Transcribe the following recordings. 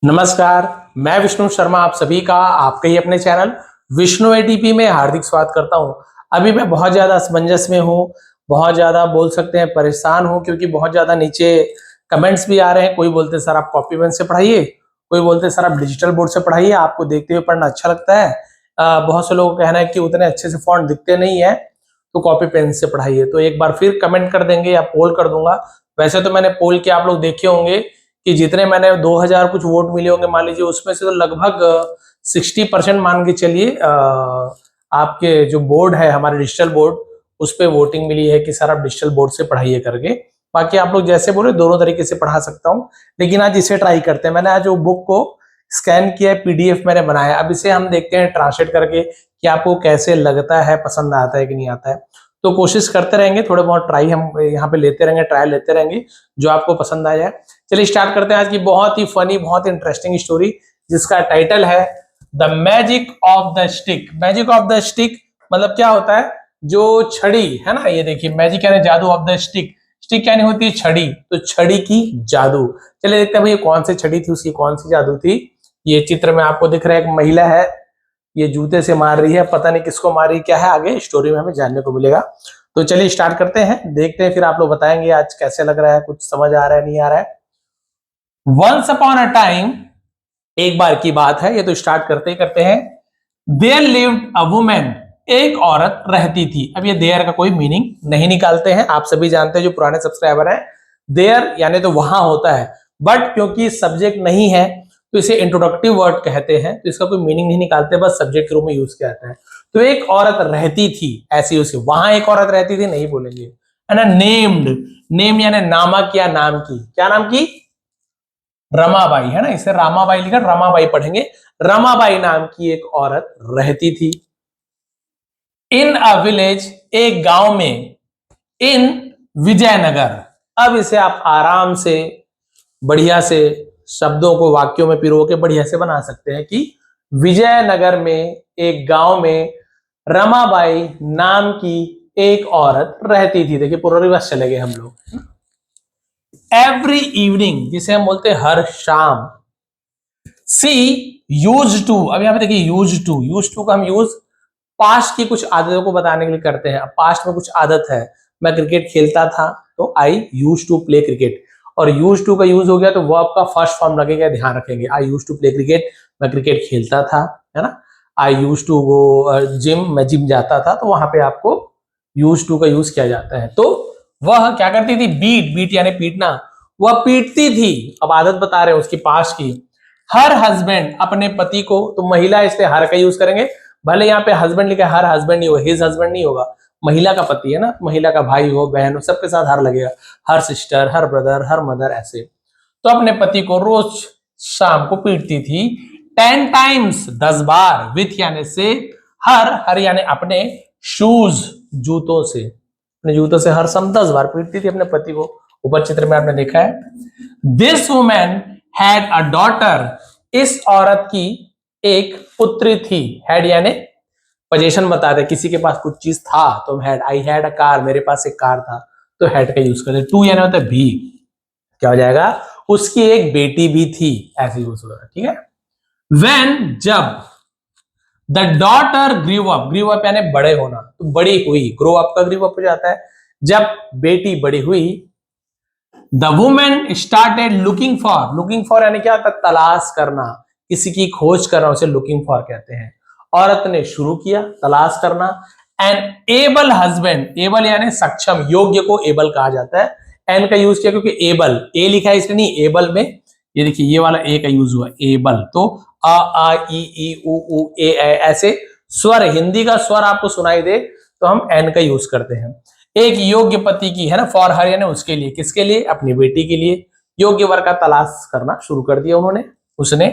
नमस्कार, मैं विष्णु शर्मा आप सभी का आपके ही अपने चैनल विष्णु एटीपी में हार्दिक स्वागत करता हूं। अभी मैं बहुत ज़्यादा असमंजस में हूं, बहुत ज़्यादा बोल सकते हैं परेशान हूं क्योंकि बहुत ज़्यादा नीचे कमेंट्स भी आ रहे हैं। कोई बोलते हैं सर आप कॉपी पेन से पढ़ाइए, कोई बोलते हैं सर आप डिजिटल बोर्ड से पढ़ाइए, आपको देखते हुए पढ़ना अच्छा लगता है। बहुत से लोगों का कहना है कि उतने अच्छे से फॉन्ट दिखते नहीं है तो कॉपी पेन से पढ़ाइए। तो एक बार फिर कमेंट कर देंगे या पोल कर दूंगा। वैसे तो मैंने पोल के आप लोग देखे होंगे कि जितने मैंने 2000 कुछ वोट मिले होंगे मान लीजिए, उसमें से तो लगभग 60% मान के चलिए आपके जो बोर्ड है हमारे डिजिटल बोर्ड उस पे वोटिंग मिली है कि सर आप डिजिटल बोर्ड से पढ़ाइए करके। बाकी आप लोग जैसे बोले दोनों तरीके से पढ़ा सकता हूँ, लेकिन आज इसे ट्राई करते हैं। मैंने आज वो बुक को स्कैन किया है, पीडीएफ मैंने बनाया। अब इसे हम देखते हैं ट्रांसलेट करके कि आपको कैसे लगता है, पसंद आता है कि नहीं आता है। तो कोशिश करते रहेंगे, थोड़े बहुत ट्राई हम यहाँ पे लेते रहेंगे, ट्रायल लेते रहेंगे जो आपको पसंद आ जाए। चलिए स्टार्ट करते हैं आज की बहुत ही फनी, बहुत ही इंटरेस्टिंग स्टोरी जिसका टाइटल है the magic of the stick. Magic of the stick मतलब क्या होता है? जो छड़ी है ना, ये देखिए मैजिक यानी जादू, ऑफ द स्टिक, स्टिक यानी होती है छड़ी, तो छड़ी की जादू। चलिए देखते हैं भाई कौन सी छड़ी थी, उसकी कौन सी जादू थी। ये चित्र में आपको दिख रहा है एक महिला है, ये जूते से मार रही है, पता नहीं किसको मार रही, क्या है आगे स्टोरी में हमें जानने को मिलेगा। तो चलिए स्टार्ट करते हैं, देखते हैं, फिर आप लोग बताएंगे आज कैसे लग रहा है, कुछ समझ आ रहा है नहीं आ रहा है। वंस अपॉन अ टाइम, एक बार की बात है, ये तो स्टार्ट करते ही करते हैं। देयर लिव्ड अ वुमेन, एक औरत रहती थी। अब ये देयर का कोई मीनिंग नहीं निकालते हैं, आप सभी जानते हैं जो पुराने सब्सक्राइबर हैं। देयर यानी तो वहां होता है, बट क्योंकि सब्जेक्ट नहीं है तो इसे इंट्रोडक्टिव वर्ड कहते हैं, तो इसका कोई मीनिंग नहीं निकालते, बस सब्जेक्ट के रूप में यूज किया जाता है। तो एक औरत रहती थी, ऐसी उसकी वहां एक औरत रहती थी नहीं बोलेंगे, है ना। नेम्ड, नेम यानी नामक या नाम की, क्या नाम की? रमाबाई, है ना, इसे रामाबाई लिखा, रमाबाई पढ़ेंगे। रमाबाई नाम की एक औरत रहती थी। इन अ विलेज, एक गांव में। इन विजयनगर, अब इसे आप आराम से बढ़िया से शब्दों को वाक्यों में पिरो के बढ़िया से बना सकते हैं कि विजयनगर में एक गांव में रमाबाई नाम की एक औरत रहती थी। देखिए पूरा रिवर्स चले गए हम लोग। एवरी इवनिंग, जिसे हम बोलते हैं हर शाम। सी यूज टू, अब यहां पे देखिए यूज टू का हम यूज पास्ट की कुछ आदतों को बताने के लिए करते हैं। पास्ट में कुछ आदत है, मैं क्रिकेट खेलता था तो आई यूज टू प्ले क्रिकेट, और यूज टू का यूज हो गया तो वर्ब का फर्स्ट फॉर्म लगेगा, ध्यान रखेंगे। आई यूज टू प्ले क्रिकेट, मैं क्रिकेट खेलता था, है ना। आई यूज टू गो जिम, मैं जिम जाता था, तो वहां पे आपको यूज टू का यूज किया जाता है। तो वह क्या करती थी? बीट, बीट यानी पीटना, वह पीटती थी। अब आदत बता रहे हैं उसकी पास्ट की। हर हस्बैंड, अपने पति को, तो महिला इसलिए हर का यूज करेंगे, भले यहाँ पे हस्बैंड लिखा, हर हस्बैंड नहीं होगा, हिज हस्बैंड नहीं होगा, महिला का पति है ना, महिला का भाई हो, बहन हो, सबके साथ हर लगेगा। Her sister, her brother, her mother, ऐसे। तो अपने पति को रोज शाम को पीटती थी 10 टाइम्स, 10 बार, विथ यानी से, हर यानी अपने, शूज जूतों से, अपने जूतों से हर शाम 10 बार पीटती थी अपने पति को। ऊपर चित्र में आपने देखा है। This women had a daughter, इस औरत की एक पुत्री थी। हैड यानी पोजीशन बताते हैं, किसी के पास कुछ चीज था तो had, I had a car, मेरे पास एक कार था, तो हैड का यूज करते हैं। टू यानी होता है भी, क्या हो जाएगा? उसकी एक बेटी भी थी, ऐसे यूज होगा, ठीक है। व्हेन, जब, the daughter grew up, grew up यानी बड़े होना, तो बड़ी हुई, ग्रो अप का ग्रीव अप हो जाता है। जब बेटी बड़ी हुई, the women started looking for यानी क्या होता है? तलाश करना, किसी की खोज करना, उसे लुकिंग फॉर कहते हैं। औरत ने शुरू किया तलाश करना। एन एबल हस्बैंड, एबल यानी सक्षम, योग्य को एबल कहा जाता है। एन का यूज किया क्योंकि एबल, ए लिखा है इसलिए नहीं, एबल में ये देखिए ये वाला ए का यूज हुआ, एबल। तो आ ई उ ए ऐसे स्वर, हिंदी का स्वर आपको सुनाई दे तो हम एन का यूज करते हैं। एक योग्य पति की, है ना, फॉर हर यानी उसके लिए, किसके लिए? अपनी बेटी के लिए। योग्य वर का तलाश करना शुरू कर दिया उन्होंने, उसने।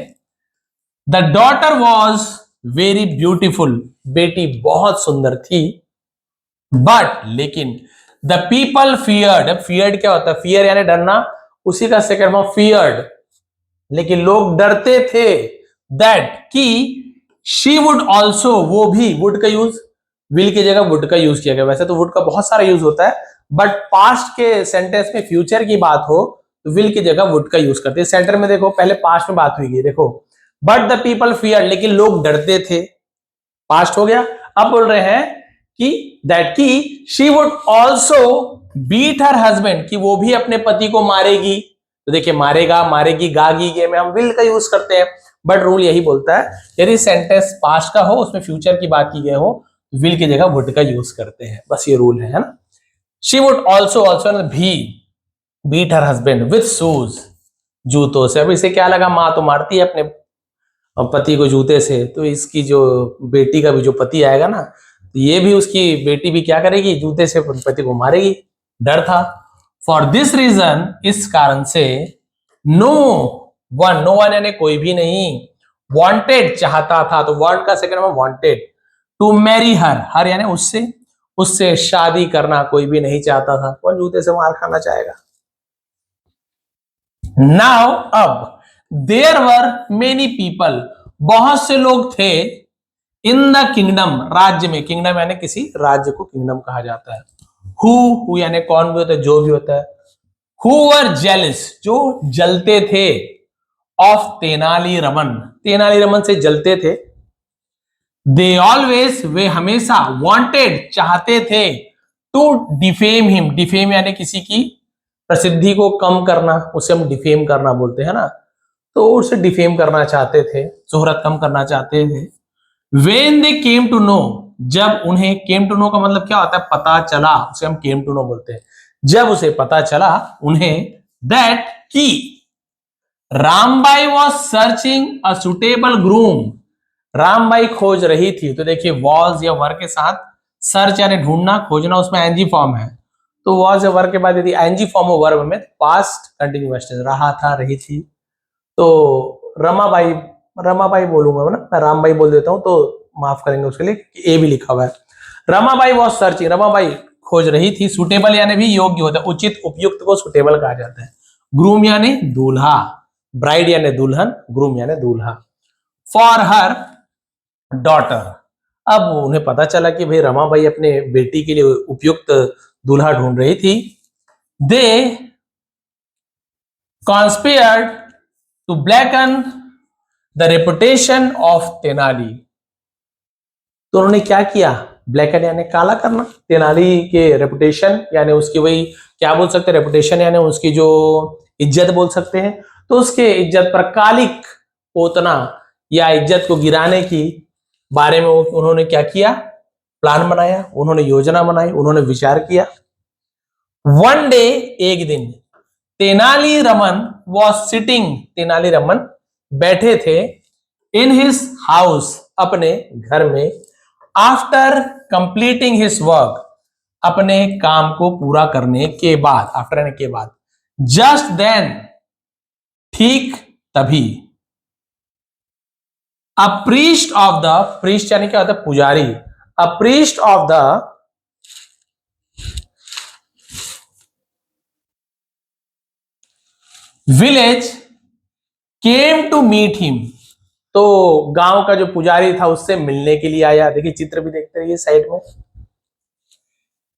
The daughter was very beautiful, बेटी बहुत सुंदर थी। बट लेकिन, द पीपल फियर्ड, अब फियर्ड क्या होता है? फियर यानी डरना, उसी का सेकंड फॉर्म फियर्ड, लेकिन लोग डरते थे। दैट कि शी वुड ऑल्सो, वो भी, वुड का यूज, विल की जगह वुड का यूज किया गया। वैसे तो वुड का बहुत सारा यूज होता है, बट पास्ट के सेंटेंस में फ्यूचर की बात हो तो विल की जगह वुड का यूज करते हैं। सेंटर में देखो, पहले पास्ट में बात हुई है, देखो बट द पीपल फियर, लेकिन लोग डरते थे, पास्ट हो गया। अब बोल रहे हैं कि दैट की she would also beat her husband, कि वो भी अपने पति को मारेगी। तो देखिए मारेगा, मारेगी, गागी के में हम विल का यूज करते हैं, बट रूल यही बोलता है यदि सेंटेंस पास्ट का हो, उसमें फ्यूचर की बात की गई हो, विल की जगह वुड का यूज करते हैं, बस ये रूल है ना। शी वुड ऑल्सो भी beat her husband with shoes, जूतों से। अब इसे क्या लगा, माँ तो मारती है अपने पति को जूते से, तो इसकी जो बेटी का भी जो पति आएगा ना, तो ये भी उसकी बेटी भी क्या करेगी, जूते से पति को मारेगी, डर था। फॉर दिस रीजन, इस कारण से, नो वन यानी कोई भी नहीं, वांटेड चाहता था, तो वर्ड का सेकंड में वांटेड, टू मैरी हर यानी उससे, उससे शादी करना कोई भी नहीं चाहता था, कौन जूते से मार खाना चाहेगा। नाउ अब, देयर वर मेनी पीपल, बहुत से लोग थे, इन द किंगडम, राज्य में, किंगडम यानी किसी राज्य को किंगडम कहा जाता है। हु यानी कौन भी होता है, जो भी होता है। हु वर जेलिस, जो जलते थे, ऑफ तेनाली रमन, तेनाली रमन से जलते थे। दे ऑलवेज, वे हमेशा, वांटेड चाहते थे, टू डिफेम हिम, डिफेम यानी किसी की प्रसिद्धि को कम करना, उसे हम डिफेम करना बोलते हैं ना, तो उसे डिफेम करना चाहते थे, शोहरत कम करना चाहते थे। When they came to know, जब उन्हें, केम टू नो का मतलब क्या होता है, पता चला, उसे हम केम टू नो बोलते हैं। जब उसे पता चला उन्हें, दैट की Rambai was searching a suitable groom, Rambai खोज रही थी, तो देखिए वॉज या वर के साथ सर्च यानी ढूंढना, खोजना उसमें एनजी फॉर्म है, तो वॉज या वर के बाद यदि एनजी फॉर्म हो वर्ब में, पास्ट कंटिन्यूअस टेंस, रहा था, रही थी। तो रमाबाई, रमाबाई बोलूंगा ना, मैं रामबाई बोल देता हूं, तो माफ करेंगे उसके लिए, ए भी लिखा हुआ है। रमाबाई वॉज सर्चिंग, रमाबाई खोज रही थी, सुटेबल यानी भी योग्य होता है, उचित उपयुक्त को सुटेबल कहा जाता है। ग्रूम यानी दूल्हा, ब्राइड यानी दुल्हन, ग्रूम यानी दूल्हा। फॉर हर डॉटर, अब उन्हें पता चला कि भाई रमाबाई अपने बेटी के लिए उपयुक्त दूल्हा ढूंढ रही थी। They conspired to blacken the reputation of Tenali, तो उन्होंने क्या किया, ब्लैकन यानी काला करना, तेनाली के रेपुटेशन यानी उसकी वही क्या बोल सकते हैं, रेपुटेशन यानी उसकी जो इज्जत बोल सकते हैं, तो उसके इज्जत पर कालिक पोतना या इज्जत को गिराने की बारे में उन्होंने क्या किया, प्लान बनाया, उन्होंने योजना बनाई, उन्होंने विचार किया। वन डे, एक दिन, तेनाली रमन वॉज सिटिंग, तेनाली रमन बैठे थे, इन हिज हाउस, अपने घर में, आफ्टर कंप्लीटिंग हिज वर्क, अपने काम को पूरा करने के बाद, आफ्टर यानी के बाद, जस्ट देन, ठीक तभी, a priest of the, priest यानी क्या होता है, पुजारी, a priest of the village came to meet him, तो गांव का जो पुजारी था उससे मिलने के लिए आया। देखिए चित्र भी देखते रहिए साइड में।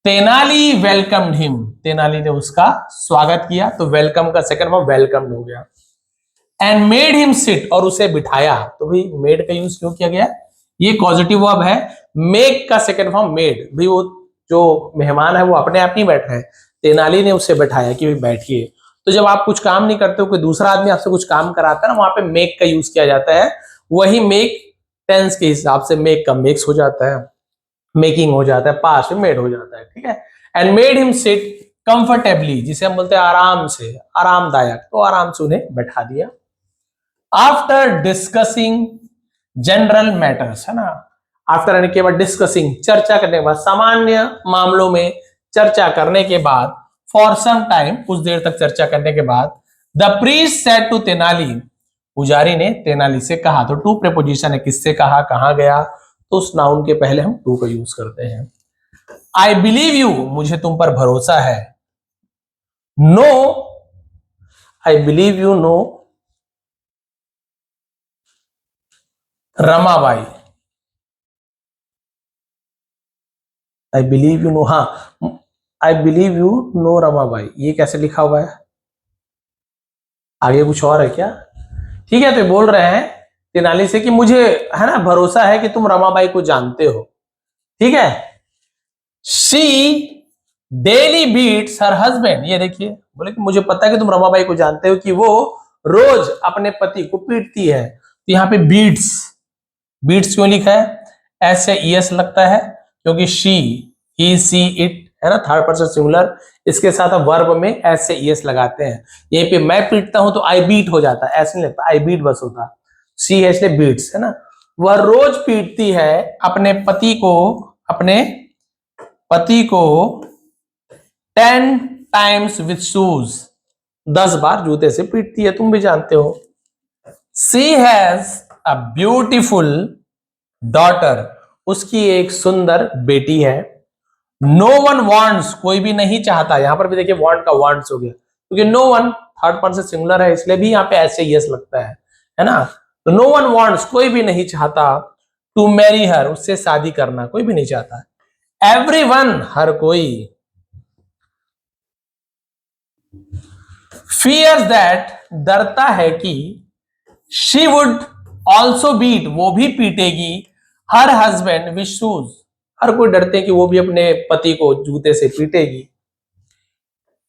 तेनाली वेलकम्ड हिम, तेनाली ने उसका स्वागत किया, तो वेलकम का सेकंड फॉर्म वेलकम्ड हो गया। एंड मेड हिम सिट, और उसे बिठाया, तो भाई मेड का यूज क्यों किया गया, ये पॉजिटिव वर्ब है। मेक का सेकंड फॉर्म मेड, भाई वो जो मेहमान है वो अपने आप नहीं बैठ रहे हैं, तेनाली ने उससे बैठाया कि भाई बैठिए। तो जब आप कुछ काम नहीं करते हो, कोई दूसरा आदमी आपसे कुछ काम कराता है ना, वहां पे मेक का यूज किया जाता है, वही मेक टेंस के हिसाब से मेक का मेक्स हो जाता है, मेकिंग हो जाता है, पास में मेड हो जाता है, ठीक है। And made him seat comfortably, जिसे हम बोलते हैं आराम से, आरामदायक, तो आराम से उन्हें बैठा दिया। आफ्टर डिस्कसिंग जनरल मैटर्स, है ना, आफ्टर यानी के बाद डिस्कसिंग, चर्चा करने के बाद, सामान्य मामलों में चर्चा करने के बाद, फॉर सम टाइम, कुछ देर तक चर्चा करने के बाद, the priest said to Tenali, पुजारी ने तेनाली से कहा, तो टू प्रेपोजिशन है, किससे कहा, कहां गया, तो उस नाउन के पहले हम टू का यूज करते हैं। आई बिलीव यू, मुझे तुम पर भरोसा है। No, I believe you no Ramabai, I believe you no, हाँ, I believe you no Ramabai, ये कैसे लिखा हुआ है, आगे कुछ और है क्या? ठीक है, तो बोल रहे हैं तेनाली से कि मुझे है ना भरोसा है कि तुम रमाबाई को जानते हो, ठीक है। She daily beats her husband, ये देखिए बोले कि मुझे पता है कि तुम रमाबाई को जानते हो कि वो रोज अपने पति को पीटती है। तो यहाँ पे बीट्स, बीट्स क्यों लिखा है? एस से ईएस लगता है क्योंकि शी, ही, सी, इट है ना, थर्ड पर्सन सिंगुलर, इसके साथ हम वर्ब में एस से ईएस लगाते हैं। यहीं पे मैं पीटता हूं तो आई बीट हो जाता है, ऐसे नहीं लगता, आई बीट बस होता, सी है इसलिए बीट्स है ना। वह रोज पीटती है अपने पति को, अपने पति को 10 टाइम्स विथ शूज, 10 बार जूते से पीटती है, तुम भी जानते हो। सी हैज अ ब्यूटीफुल डॉटर, उसकी एक सुंदर बेटी है। नो वन वांट्स, कोई भी नहीं चाहता, यहां पर भी देखिए वांट का वांट्स हो गया क्योंकि no one third person singular है, इसलिए भी यहां पे ऐसे यस लगता है ना। तो नो वन वांट्स, कोई भी नहीं चाहता, टू मैरी हर, उससे शादी करना कोई भी नहीं चाहता। एवरीवन, हर कोई, fears that, डरता है कि, she would also beat, वो भी पीटेगी, her husband with shoes, हर कोई डरते हैं कि वो भी अपने पति को जूते से पीटेगी।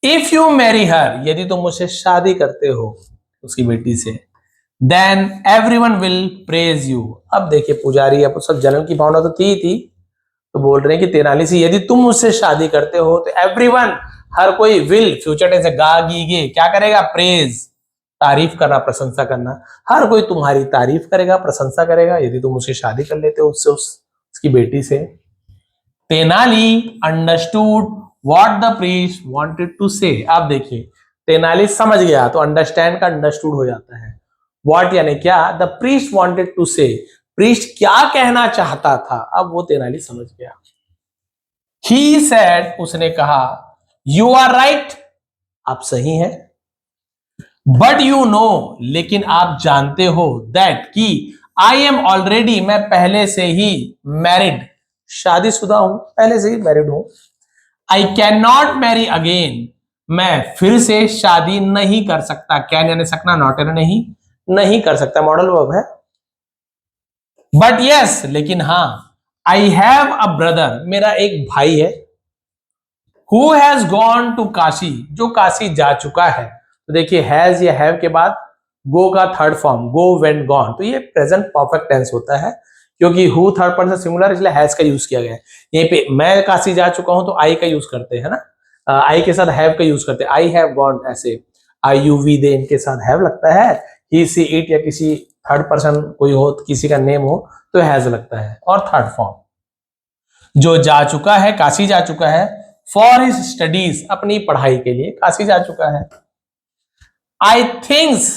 If you marry her, यदि तुम मुझसे शादी करते हो उसकी बेटी से, then everyone will praise you। अब देखिए पुजारी, अब सब जलन की भावना तो थी, तो बोल रहे हैं कि तेनाली से यदि तुम मुझसे शादी करते हो तो एवरीवन, हर कोई, विल, फ्यूचर टेंस है, गा गीगे, क्या करेगा? प्रेज, तारीफ करना, प्रशंसा करना, हर कोई तुम्हारी तारीफ करेगा, प्रशंसा करेगा यदि तुम मुझसे शादी कर लेते हो उससे, उसकी बेटी से। Tenali understood what the priest wanted to say. आप देखिए तेनाली समझ गया, तो अंडरस्टैंड का अंडरस्टूड हो जाता है। व्हाट यानी क्या, द प्रीस्ट वांटेड टू से, प्रीस्ट क्या कहना चाहता था, अब वो तेनाली समझ गया। ही सेड, उसने कहा, यू आर राइट, आप सही हैं, बट यू नो, लेकिन आप जानते हो, दैट कि, आई एम ऑलरेडी, मैं पहले से ही, मैरिड, शादीशुदा हूं, पहले से ही मैरिड हूं। I can not marry again, मैं फिर से शादी नहीं कर सकता, कैन यानी सकना, नॉट यानी नहीं कर सकता, मॉडल वर्ब है। बट यस, लेकिन हां, आई हैव अ ब्रदर, मेरा एक भाई है, who has gone to Kashi, जो काशी जा चुका है। तो देखिए हैज या हैव के बाद गो का थर्ड फॉर्म, गो, वेंट, गॉन, तो ये प्रेजेंट परफेक्ट टेंस होता है क्योंकि हु थर्ड पर्सन सिंगुलर, इसलिए हैज का यूज किया गया है। यहीं पे मैं काशी जा चुका हूं तो आई का यूज करते हैं ना, आई के साथ हैव का यूज करते हैं, आई हैव गॉन, ऐसे आई यू वी दे, इनके साथ हैव लगता है। ही, सी, इट या किसी थर्ड पर्सन कोई हो, किसी का नेम हो तो हैज लगता है। और थर्ड फॉर्म, जो जा चुका है, काशी जा चुका है, फॉर हिज स्टडीज, अपनी पढ़ाई के लिए काशी जा चुका है। आई थिंक्स,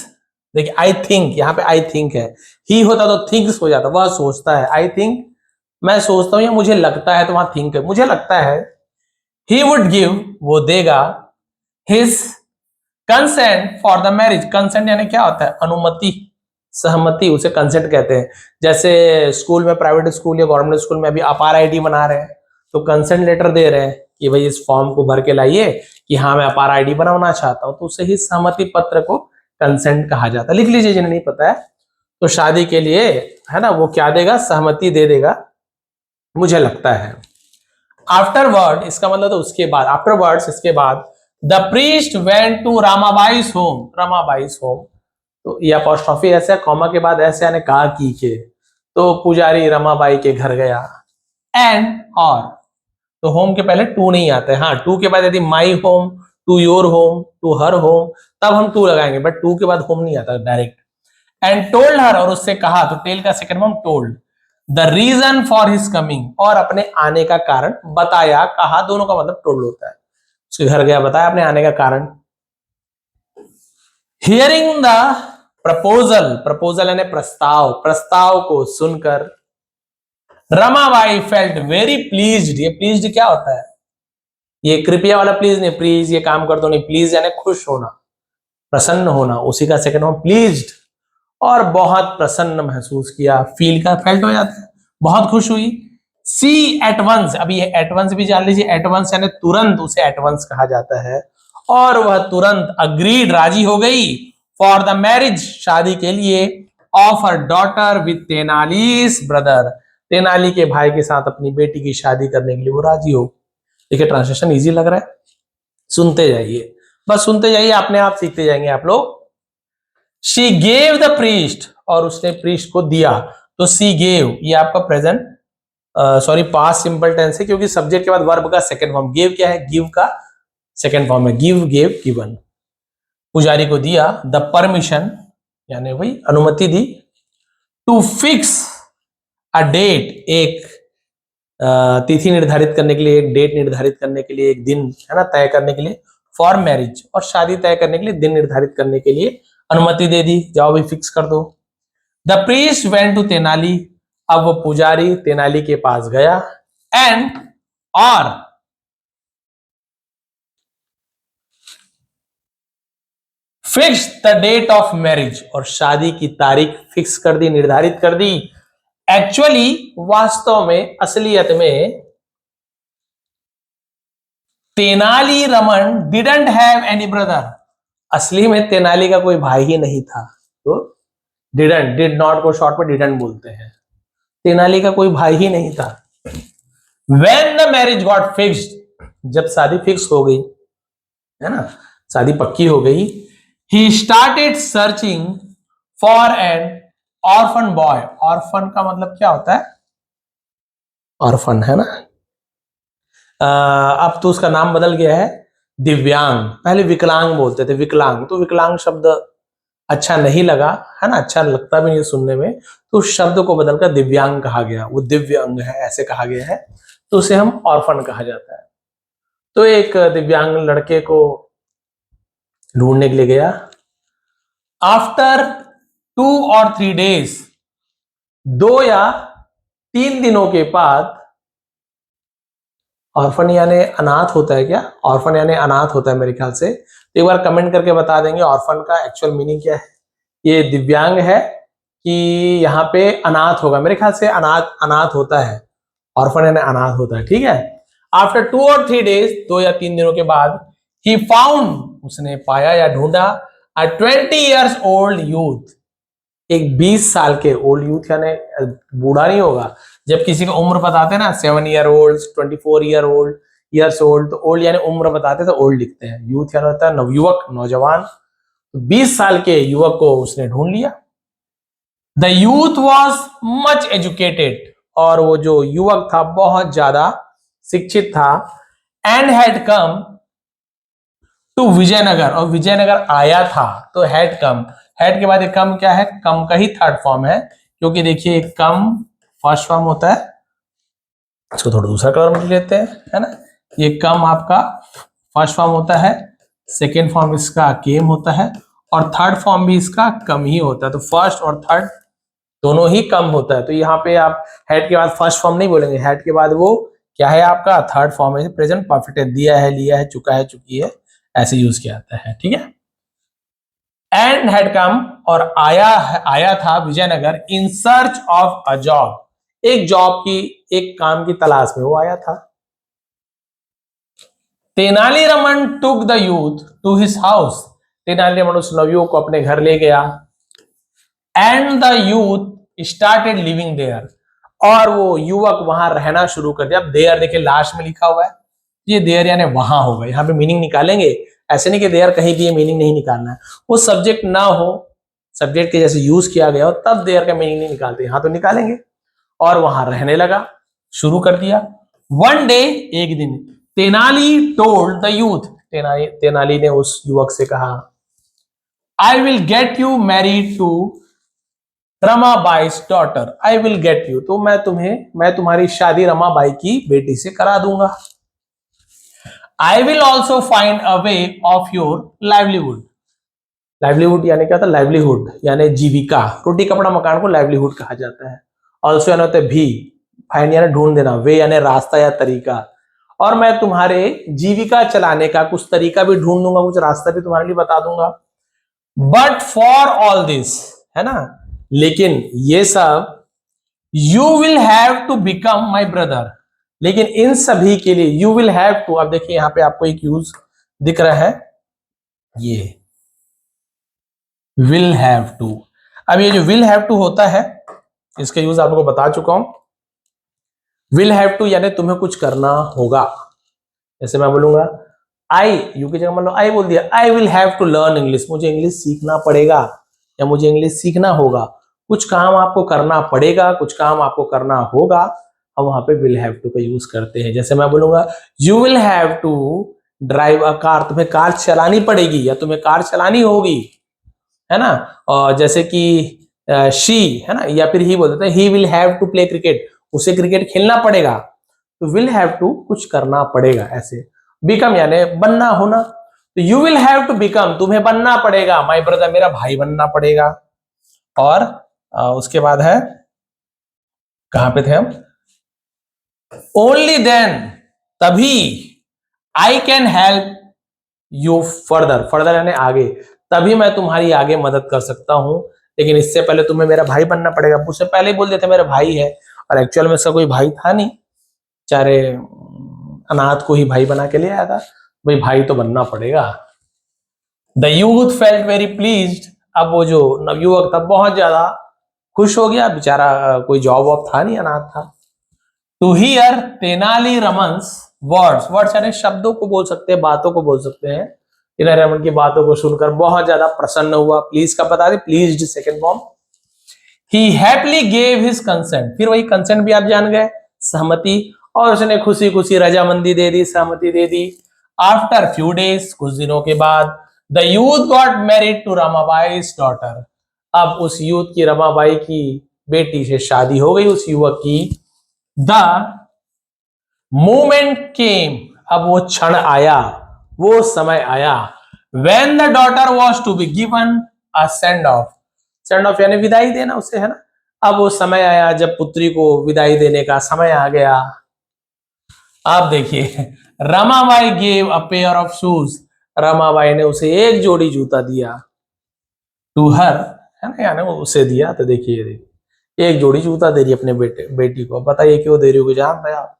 देखिए आई थिंक, यहां पे आई थिंक है, ही होता तो थिंक्स हो जाता, वह सोचता है, आई थिंक, मैं सोचता हूं या मुझे लगता है, तो वहां थिंक है, मुझे लगता है। ही वुड गिव, वो देगा, his consent for the marriage, consent यानी क्या होता है? अनुमति, सहमति, उसे कंसेंट कहते हैं। जैसे स्कूल में, प्राइवेट स्कूल या गवर्नमेंट स्कूल में अभी अपार आईडी बना रहे हैं तो कंसेंट लेटर दे रहे हैं कि भाई इस फॉर्म को भर के लाइए कि हाँ मैं अपार आईडी बनाना चाहता हूं, तो उसे ही सहमति पत्र को कंसेंट कहा जाता है। लिख लीजिए जिन्हें नहीं पता है। तो शादी के लिए है ना, वो क्या देगा? सहमति दे देगा, मुझे लगता है। आफ्टरवर्ड, इसका मतलब तो उसके बाद, आफ्टरवर्ड्स, इसके बाद, the priest went to Ramabai's home, Ramabai's home, तो ये अपोस्ट्रोफी ऐसे, कॉमा के बाद ऐसे यानी कहा की के, तो पुजारी रमाबाई के घर गया। एंड, और, तो होम के पहले टू नहीं आता है, हाँ टू के बाद यदि my home, to your home, to her home, तब हम टू लगाएंगे, बट टू के बाद होम नहीं आता डायरेक्ट। एंड टोल्ड हर, और उससे कहा, तो टेल का second form told, the reason for his coming, और अपने आने का कारण बताया, कहा, दोनों का मतलब टोल्ड होता है। उसके घर गया, बताया अपने आने का कारण। हियरिंग द प्रपोजल, प्रपोजल यानी प्रस्ताव, प्रस्ताव को सुनकर, रमाबाई फेल्ट वेरी प्लीज्ड, ये प्लीज्ड क्या होता है? ये कृपया वाला प्लीज नहीं, प्लीज ये काम कर दो नहीं, प्लीज यानी खुश होना, प्रसन्न होना, उसी का सेकंड फॉर्म प्लीज्ड, और बहुत प्रसन्न महसूस किया, फील का फेल्ट हो जाता है, बहुत खुश हुई। सी एट वंस, अभी ये एट वंस भी जान लीजिए, एट वंस यानी तुरंत, उसे एट वंस कहा जाता है, और वह तुरंत अग्रीड, राजी हो गई, फॉर द मैरिज, शादी के लिए, of her daughter with Tenali's brother, Tenali के भाई के साथ अपनी बेटी की शादी करने के लिए वो राजी हो। देखिए ट्रांसलेशन इजी लग रहा है, सुनते जाइए, बस सुनते जाइए, अपने आप सीखते जाएंगे आप लोग। शी गेव द प्रीस्ट, और उसने प्रीस्ट को दिया, तो सी गेव ये आपका present sorry past simple tense है, क्योंकि सब्जेक्ट के बाद वर्ब का सेकंड फॉर्म, गिव क्या है, गिव का सेकंड फॉर्म है, गिव गेव गिवन। पुजारी को दिया, द परमिशन यानी वही अनुमति दी, टू फिक्स अ डेट, एक तिथि निर्धारित करने के लिए, एक डेट निर्धारित करने के लिए, एक दिन है ना तय करने के लिए, फॉर मैरिज, और शादी तय करने के लिए दिन निर्धारित करने के लिए अनुमति दे दी, जाओ भी फिक्स कर दो। The priest went to Tenali, अब वो पुजारी तेनाली के पास गया, एंड और fix the date of marriage, और शादी की तारीख फिक्स कर दी, निर्धारित कर दी। एक्चुअली वास्तव में, असलियत में, Tenali Raman didn't have any brother, असली में तेनाली का कोई भाई ही नहीं था, तो डिडंट, डिड नॉट को शॉर्ट में डिडंट बोलते हैं, तेनाली का कोई भाई ही नहीं था। When the marriage got fixed, जब शादी फिक्स हो गई है ना, शादी पक्की हो गई, he started searching for an orphan boy, orphan का मतलब क्या होता है, ऑर्फन है ना, अब तो उसका नाम बदल गया है दिव्यांग, पहले विकलांग बोलते थे, विकलांग, तो विकलांग शब्द अच्छा नहीं लगा है ना, अच्छा लगता भी नहीं सुनने में, तो उस शब्द को बदलकर दिव्यांग कहा गया, वो दिव्य अंग है ऐसे कहा गया है, तो उसे हम ऑर्फन कहा जाता है। तो एक दिव्यांग लड़के को ढूंढने के लिए गया। आफ्टर 2 और 3 days, 2 या 3 दिनों के बाद, ऑर्फन यानी अनाथ होता है क्या, ऑर्फन यानी अनाथ होता है मेरे ख्याल से, तो एक बार कमेंट करके बता देंगे ऑर्फन का एक्चुअल मीनिंग क्या है। ये दिव्यांग है कि यहाँ पे अनाथ होगा, मेरे ख्याल से अनाथ, अनाथ होता है, ऑर्फन यानी अनाथ होता है, ठीक है। आफ्टर 2 और 3 days, 2 या 3 दिनों के बाद, ही फाउंड, उसने पाया या ढूंढा, अ 20 years old youth, एक 20 साल के, ओल्ड यूथ यानी बूढ़ा नहीं होगा, जब किसी को उम्र बताते हैं ना, 7 year old, 24 years old, तो ओल्ड यानी उम्र बताते तो ओल्ड लिखते हैं, यूथ यानी होता है नवयुवक, नौजवान, तो 20 साल के युवक को उसने ढूंढ लिया। The youth was much educated, और वो जो युवक था बहुत ज्यादा शिक्षित था, and had come to Vijayanagar, और विजयनगर आया था, तो हैड कम, हैड के बाद एक कम क्या है, कम का ही थर्ड फॉर्म है, क्योंकि देखिए कम फर्स्ट फॉर्म होता है, इसको थोड़ा दूसरा कलर में लेते हैं है ना, ये कम आपका फर्स्ट फॉर्म होता है, सेकेंड फॉर्म इसका केम होता है, और थर्ड फॉर्म भी इसका कम ही होता है, तो फर्स्ट और थर्ड दोनों ही कम होता है, तो यहाँ पे आप हेड के बाद फर्स्ट फॉर्म नहीं बोलेंगे, हेड के बाद वो क्या है आपका थर्ड फॉर्म है, प्रेजेंट परफेक्ट है, दिया है, लिया है, चुका है, चुकी है, ऐसे यूज किया जाता है, ठीक है। एंड हैड कम, और आया था Vijayanagar, in search of a job, एक जॉब की, एक काम की तलाश में वो आया था। Tenali Raman took the youth to his house, Tenali Raman उस नवयुवक को अपने घर ले गया, and the youth started living there, और वो युवक वहां रहना शुरू कर दिया। अब देयर देखिए लास्ट में लिखा हुआ है, ये देयर यानी वहां होगा, यहाँ पे मीनिंग निकालेंगे, ऐसे नहीं कि देयर कहीं भी मीनिंग नहीं निकालना है, वो सब्जेक्ट ना हो, सब्जेक्ट के जैसे यूज किया गया हो तब देयर का मीनिंग नहीं निकालते, यहाँ तो निकालेंगे। और वहां रहने लगा, शुरू कर दिया। वन डे, एक दिन, Tenali told the youth, Tenali ने उस युवक से कहा, I will get you married to Ramabai's daughter, I will get you, तो मैं तुम्हारी शादी रमाबाई की बेटी से करा दूंगा। I will also find a way of your livelihood, livelihood यानी क्या होता है, लाइवलीहुड यानी जीविका, रोटी कपड़ा मकान को लाइवलीहुड कहा जाता है। ऑल्सो यानी होता है भी, फाइंड यानी ढूंढ देना, वे यानी रास्ता या तरीका, और मैं तुम्हारे जीविका चलाने का कुछ तरीका भी ढूंढ दूंगा, कुछ रास्ता भी तुम्हारे लिए बता दूंगा। बट फॉर ऑल दिस, है ना, लेकिन ये सब, you will have to become my brother, लेकिन इन सभी के लिए यू विल हैव टू, अब देखिए यहां पे आपको एक यूज दिख रहा है, ये विल हैव टू। अब ये जो विल हैव टू होता है इसका यूज आप लोगों को बता चुका हूं। विल हैव टू यानी तुम्हें कुछ करना होगा। जैसे मैं बोलूंगा आई, यू की जगह मान लो आई बोल दिया, I will have to learn English, मुझे इंग्लिश सीखना पड़ेगा या मुझे इंग्लिश सीखना होगा। कुछ काम आपको करना पड़ेगा, कुछ काम आपको करना होगा, हम वहां पे विल हैव टू का यूज करते हैं। जैसे मैं बोलूंगा you will have to drive a car, तुम्हें कार चलानी पड़ेगी या तुम्हें कार चलानी होगी, है ना। और जैसे कि शी, है ना, या फिर ही बोल देते हैं he will have to play cricket, उसे क्रिकेट खेलना पड़ेगा। तो विल हैव टू कुछ करना पड़ेगा ऐसे। बिकम यानी बनना होना, तो you will have to become, तुम्हें बनना पड़ेगा माय ब्रदर, मेरा भाई बनना पड़ेगा। और उसके बाद है, कहां पे थे हम, ओनली देन, तभी, I can help you further, further यानी आगे, तभी मैं तुम्हारी आगे मदद कर सकता हूं, लेकिन इससे पहले तुम्हें मेरा भाई बनना पड़ेगा। उससे पहले ही बोल देते मेरा भाई है, और एक्चुअल में उसका कोई भाई था नहीं, चारे अनाथ को ही भाई बना के ले आया था, भाई भाई तो बनना पड़ेगा। The youth felt very pleased, अब वो जो नवयुवक था बहुत ज्यादा खुश हो गया, बेचारा कोई जॉब वॉब था नहीं, अनाथ था। To hear Tenali Raman's words, words यानी शब्दों को बोल सकते हैं, बातों को बोल सकते हैं। तेनाली रमन की बातों को सुनकर बहुत ज्यादा प्रसन्न हुआ। प्लीज का बता दे, प्लीज्ड सेकंड फॉर्म। ही हैप्पीली गेव हिज कंसेंट, फिर वही कंसेंट भी आप जान गए, सहमति, और उसने खुशी खुशी रजामंदी दे दी, सहमति दे दी। आफ्टर फ्यू डेज, कुछ दिनों के बाद, the youth got married to Ramabai's daughter, अब उस यूथ की, रमाबाई की बेटी से शादी हो गई, उस युवक की। द मोमेंट केम, अब वो क्षण आया, वो समय आया। When the daughter was to be given a send off, send off यानी विदाई देना उसे, है ना। अब वो समय आया जब पुत्री को विदाई देने का समय आ गया। आप देखिए, Ramabai gave a pair of shoes, Ramabai ने उसे एक जोड़ी जूता दिया। टू हर, है ना, यानी वो उसे दिया। तो देखिए एक जोड़ी जूता दे रही अपने बेटी को, बताइए क्यों दे रही हो, जान रहे आप।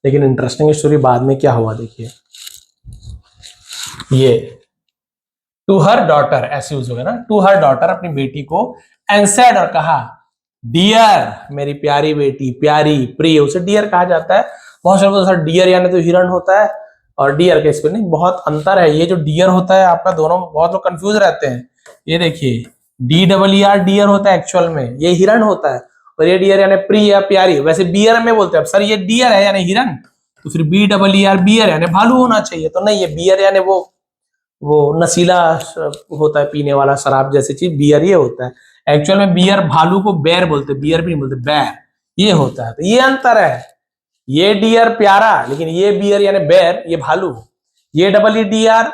लेकिन इंटरेस्टिंग स्टोरी बाद में क्या हुआ देखिए। ये टू हर डॉटर ऐसे यूज हो गया ना, टू हर डॉटर, अपनी बेटी को, एंड सेड, और कहा, डियर, मेरी प्यारी बेटी, प्यारी प्रिय, उसे डियर कहा जाता है। बहुत सारे लोग डियर यानी तो हिरण होता है, और डियर के स्पेलिंग बहुत अंतर है। ये जो डियर होता है आपका, दोनों बहुत लोग कंफ्यूज रहते हैं। ये देखिए DER डियर होता है एक्चुअल में, ये हिरण होता है, और ये डियर यानी प्रिय या प्यारी। वैसे बियर में बोलते हैं, सर ये डियर है यानी हिरण, तो फिर BER बियर यानी भालू होना चाहिए, तो नहीं, ये बियर यानी वो नशीला होता है, पीने वाला शराब जैसी चीज, बियर ये होता है। एक्चुअल में बियर, भालू को बेर बोलते, बियर भी नहीं बोलते, बैर ये होता है। तो ये अंतर है, ये डियर प्यारा, लेकिन ये बियर यानी बेर, ये भालू। ये ER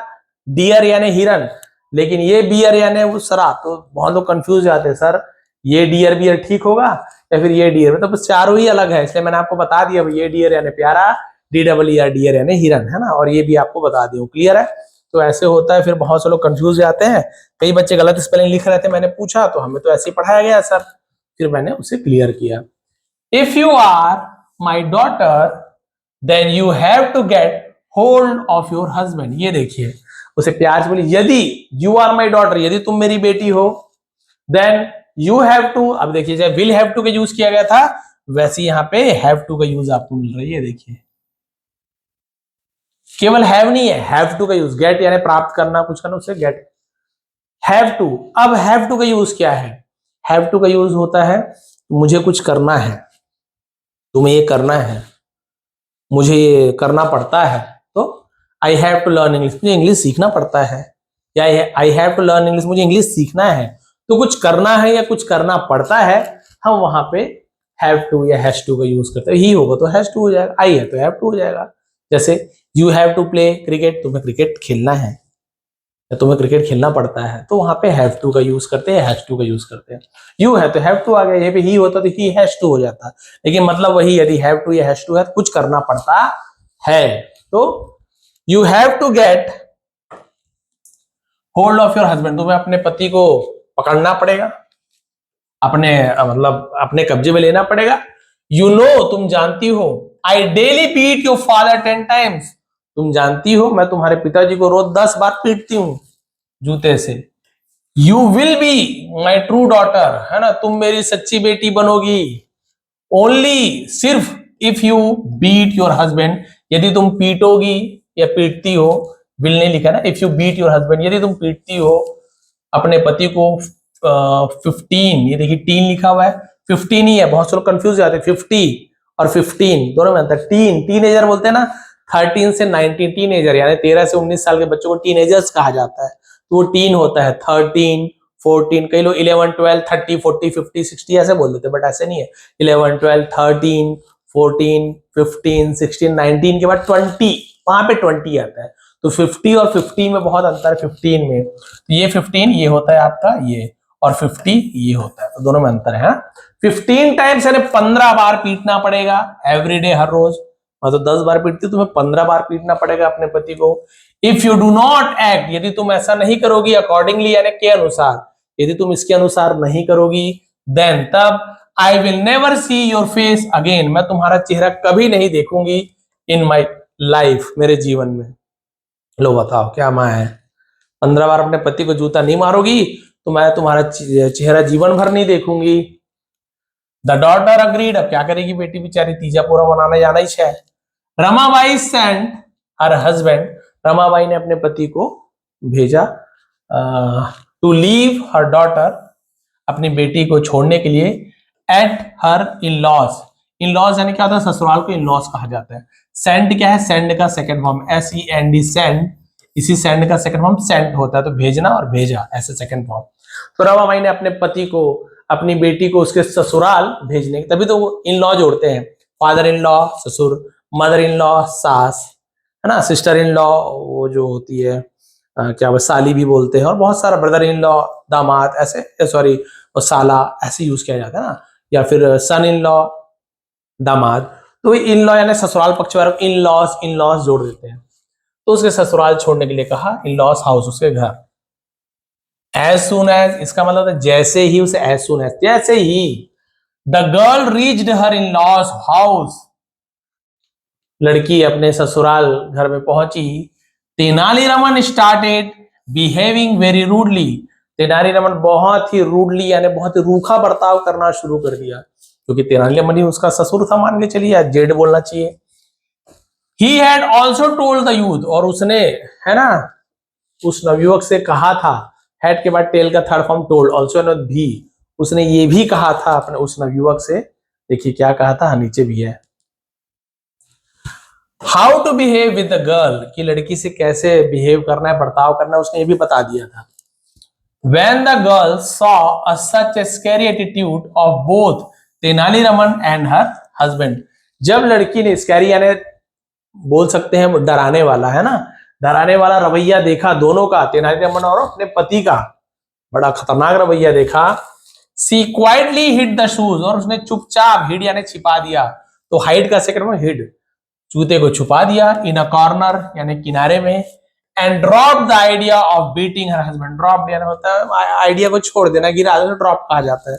डियर यानी हिरन, लेकिन ये बियर यानी वो शराब। तो बहुत लोग कंफ्यूज जाते हैं, सर ये डियर बियर ठीक होगा या फिर ये डियर, मतलब चारों ही अलग है, इसलिए मैंने आपको बता दिया ये डियर यानी प्यारा, DER डियर यानी हिरन, है ना, और ये भी आपको बता दिया, क्लियर है। तो ऐसे होता है, फिर बहुत से लोग कंफ्यूज जाते हैं, कई बच्चे गलत स्पेलिंग लिख रहे थे, मैंने पूछा तो हमें तो ऐसे ही पढ़ाया गया सर, फिर मैंने उसे क्लियर किया। If you are my daughter then you have to get hold of your husband, ये देखिए उसे प्यार से बोली, यदि यू आर माई डॉटर, यदि तुम मेरी बेटी हो, देन यू हैव टू, अब देखिए जैसे विल हैव टू का यूज किया गया था, वैसे यहां पे हैव टू का यूज आपको मिल रही है। देखिए केवल हैव नहीं है, हैव टू का यूज, गेट यानी प्राप्त करना, कुछ करना, उसे गेट, हैव टू। अब हैव टू का यूज क्या है, हैव टू का यूज होता है मुझे कुछ करना है, तुम्हें ये करना है, मुझे ये करना पड़ता है, तो I have to learn English, मुझे इंग्लिश सीखना पड़ता है, या I have to learn English, मुझे इंग्लिश सीखना है। तो कुछ करना है या कुछ करना पड़ता है, हम वहां पे हैव टू या हैज टू का यूज करते हैं। ही होगा तो हैज टू हो जाएगा, आई है तो हैव टू हो जाएगा। जैसे you have to play cricket, तुम्हें क्रिकेट खेलना है या तुम्हें क्रिकेट खेलना पड़ता है, तो वहां पे हैव टू का यूज करते हैं, हैज टू का यूज करते हैं। यू है तो हैव टू आ गया, ये भी ही होता तो ही हैज टू हो जाता, लेकिन मतलब वही, यदि हैव टू या हैज टू है तो कुछ करना पड़ता है। तो you have to get hold of your husband, तुम्हें अपने पति को पकड़ना पड़ेगा, अपने मतलब अपने कब्जे में लेना पड़ेगा। यू नो, तुम जानती हो, I daily beat your father 10 times, तुम जानती हो मैं तुम्हारे पिताजी को रोज 10 बार पीटती हूं जूते से। You will be my true daughter, है ना, तुम मेरी सच्ची बेटी बनोगी। ओनली, सिर्फ, if you beat your husband, यदि तुम पीटोगी या पीटती हो, विल नहीं लिखा ना, if you beat your husband, यदि तुम पीटती हो अपने पति को 15, ये देखिए टीन लिखा हुआ है, 15 ही है, बहुत से लोग कंफ्यूज जाते हैं, 50 और 15 दोनों में अंतर। टीनेजर बोलते हैं ना, 13 से 19 टीनेजर, यानी 13 से 19 साल के बच्चों को टीनेजर्स कहा जाता है, तो वो टीन होता है। 13, 14, कई लोग 11, 12, 30, 40, 50, 60 ऐसे बोल देते हैं, बट ऐसे नहीं है। 11, 12, 13, 14, 15, 16, 19 के बाद 20, वहां पे 20 आता है। तो 50 और 50 में बहुत अंतर है। 15 में तो ये 15 ये होता है आपका, ये, और 50 ये होता है, तो दोनों में अंतर है। 15 टाइम्स यानी 15 बार पीटना पड़ेगा एवरीडे, हर रोज। मतलब 10 बार पीटती तुम्हें 15 बार पीटना पड़ेगा अपने पति को। If you do not act, यदि तुम ऐसा नहीं करोगी, अकॉर्डिंगली यानी के अनुसार, यदि तुम इसके अनुसार नहीं करोगी, देन तब I will never see your face again, मैं तुम्हारा चेहरा कभी नहीं देखूंगी इन माई लाइफ, मेरे जीवन में। लो बताओ क्या माँ है, 15 बार अपने पति को जूता नहीं मारोगी तो मैं तुम्हारा चेहरा जीवन भर नहीं देखूंगी। द डॉटर अग्रीड, अब क्या करेगी बेटी बेचारी, तीजा पूरा मनाना जाना ही है। Ramabai send her husband, Ramabai ने अपने पति को भेजा टू लीव हर डॉटर, अपनी बेटी को छोड़ने के लिए, at her in laws. In-laws यानी क्या होता है, ससुराल को इन लॉज कहा जाता है। सेंड क्या है, सेंड का सेकंड फॉर्म SEND, सेंड, इसी सेंड का सेकंड फॉर्म सेंट होता है, तो भेजना और भेजा ऐसे सेकंड फॉर्म। तो रमाबाई ने अपने पति को, अपनी बेटी को उसके ससुराल भेजने, तभी तो वो इन लॉ जोड़ते हैं, फादर इन लॉ ससुर, मदर इन लॉ सास, है ना, सिस्टर इन लॉ वो जो होती है क्या साली भी बोलते हैं, और बहुत सारा ब्रदर इन लॉ दामाद ऐसे, सॉरी साला ऐसे यूज किया जाता है ना, या फिर सन इन लॉ दामाद। तो इन लॉ यानी ससुराल पक्ष वालों इन लॉज जोड़ देते हैं। तो उसके ससुराल छोड़ने के लिए कहा, इन लॉज हाउस, उसके घर। एज सुन एज, इसका मतलब है जैसे ही, उसे एज सुन एज, जैसे ही the girl reached her in law's house, लड़की अपने ससुराल घर में पहुंची, Tenali Raman started behaving very rudely, Tenali Raman बहुत ही रूडली यानी बहुत ही रूखा बर्ताव करना शुरू कर दिया, क्योंकि तेनालीरामन ही उसका ससुर था, मान के चलिए, जेड बोलना चाहिए। He had also told the youth, और उसने, है ना, उस नवयुवक से कहा था, हैड के बाद टेल का third form told, also not भी, उसने ये भी कहा था अपने उस नवयुवक से, देखिए क्या कहा था, नीचे भी है, how to behave with the girl, कि लड़की से कैसे बिहेव करना है, बर्ताव करना है, उसने ये भी बता दिया था। When the girl saw such a scary attitude of both Tenali Raman and her husband, जब लड़की ने, स्कैरी यानी बोल सकते हैं डराने वाला, है ना, डराने वाला रवैया देखा दोनों का, तेनालीरामन और अपने पति का बड़ा खतरनाक रवैया देखा, सी क्वाइटली हिड द शूज, और उसने चुपचाप, हिड यानी छिपा दिया, तो हाइड का सेकंड में हिड, जूते को छुपा दिया, इन अ कॉर्नर यानी किनारे में, and drop the idea of beating her husband, drop यानी होता है आइडिया को छोड़ देना, गिरा देना, ड्रॉप कहा जाता है,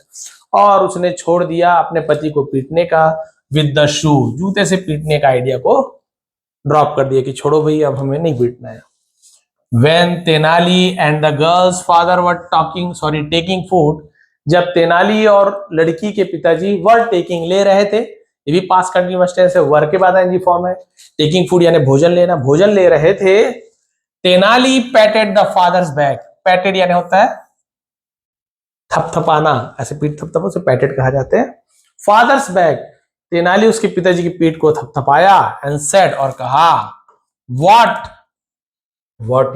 और उसने छोड़ दिया अपने पति को पीटने का, विद द शू, जूते से पीटने का आइडिया को ड्रॉप कर दिया कि छोड़ो भाई अब हमें नहीं पीटना है। When Tenali and the girl's father were taking food, जब तेनाली और लड़की के पिताजी वर टेकिंग ले रहे थे, ये भी पास्ट कंटिन्यूअस टेंस है, वर के बाद एनजी फॉर्म है, टेकिंग फूड यानी भोजन लेना, भोजन ले रहे थे, Tenali patted the father's back, patted यानी होता है थपथपाना, ऐसे पीठ थपथपा उसे पैटेड कहा जाता है, फादर्स बैक, तेनाली उसके पिताजी की पीठ को थपथपाया, एंड सेड, और कहा, व्हाट